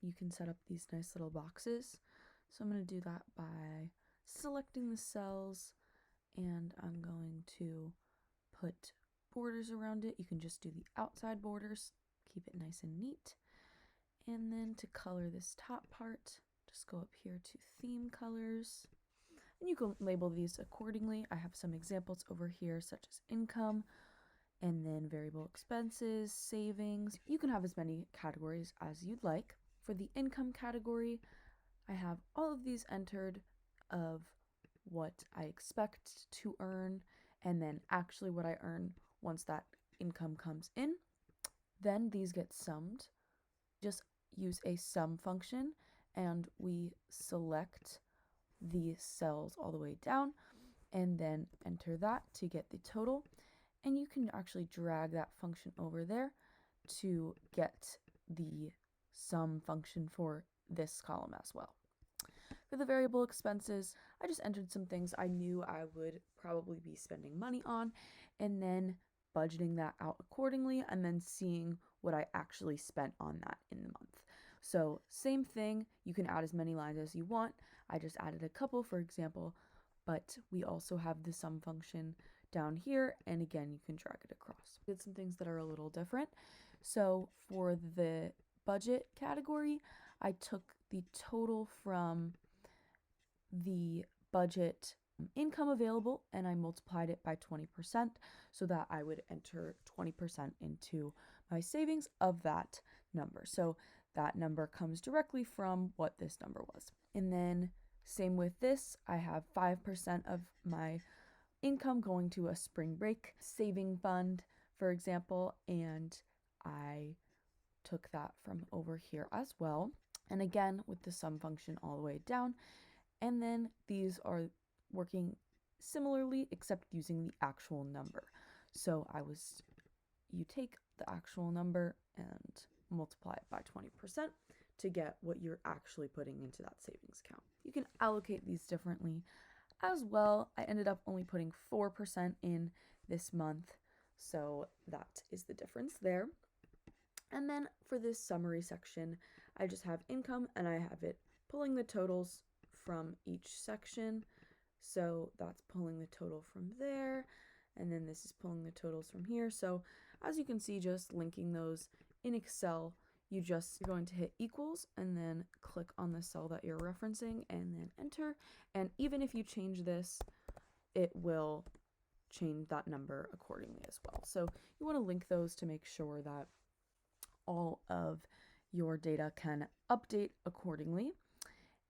you can set up these nice little boxes. So I'm going to do that by selecting the cells, and I'm going to put borders around it. You can just do the outside borders, keep it nice and neat. And then to color this top part, just go up here to theme colors, and you can label these accordingly. I have some examples over here, such as income, and then variable expenses, savings. You can have as many categories as you'd like. For the income category, I have all of these entered of what I expect to earn, and then actually what I earn once that income comes in. Then these get summed. Just use a sum function, and we select the cells all the way down and then enter that to get the total. And you can actually drag that function over there to get the sum function for this column as well. For the variable expenses, I just entered some things I knew I would probably be spending money on, and then budgeting that out accordingly, and then seeing what I actually spent on that in the month. So same thing, you can add as many lines as you want. I just added a couple, for example, but we also have the sum function down here, and again, you can drag it across. Did some things that are a little different. So for the budget category, I took the total from the budget income available and I multiplied it by 20% so that I would enter 20% into my savings of that number. So that number comes directly from what this number was. And then same with this, I have 5% of my income going to a spring break saving fund, for example, and I took that from over here as well. And again, with the sum function all the way down. And then these are working similarly, except using the actual number. So you take the actual number and multiply it by 20% to get what you're actually putting into that savings account. You can allocate these differently as well. I ended up only putting 4% in this month, so that is the difference there. And then for this summary section, I just have income and I have it pulling the totals from each section. So that's pulling the total from there, and then this is pulling the totals from here. So as you can see, just linking those in Excel, you're going to hit equals and then click on the cell that you're referencing and then enter. And even if you change this, it will change that number accordingly as well. So you want to link those to make sure that all of your data can update accordingly.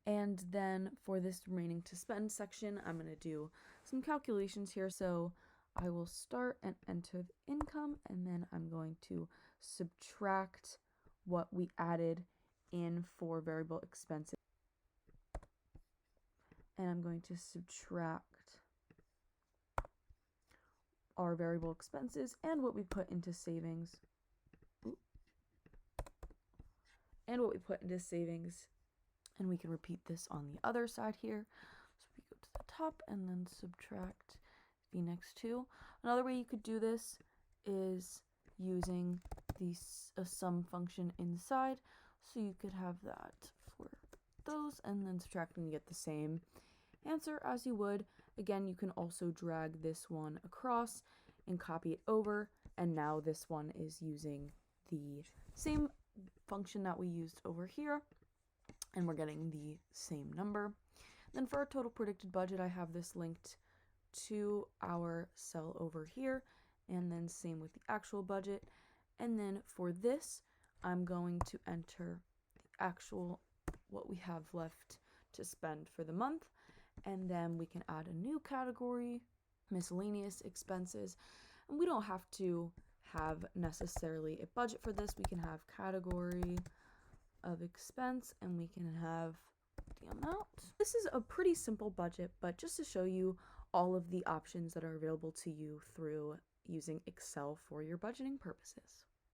And then for this remaining to spend section, I'm going to do some calculations here. So I will start and enter the income, and then I'm going to subtract what we added in for variable expenses. And I'm going to subtract our variable expenses and what we put into savings. And what we put into savings. And we can repeat this on the other side here. So we go to the top and then subtract the next two. Another way you could do this is using a sum function inside. So you could have that for those and then subtracting to get the same answer as you would. Again, you can also drag this one across and copy it over. And now this one is using the same function that we used over here. And we're getting the same number. Then for our total predicted budget, I have this linked to our cell over here, and then same with the actual budget. And then for this, I'm going to enter the actual, what we have left to spend for the month. And then we can add a new category, miscellaneous expenses. And we don't have to have necessarily a budget for this. We can have category of expense, and we can have the amount. This is a pretty simple budget, but just to show you all of the options that are available to you through using Excel for your budgeting purposes.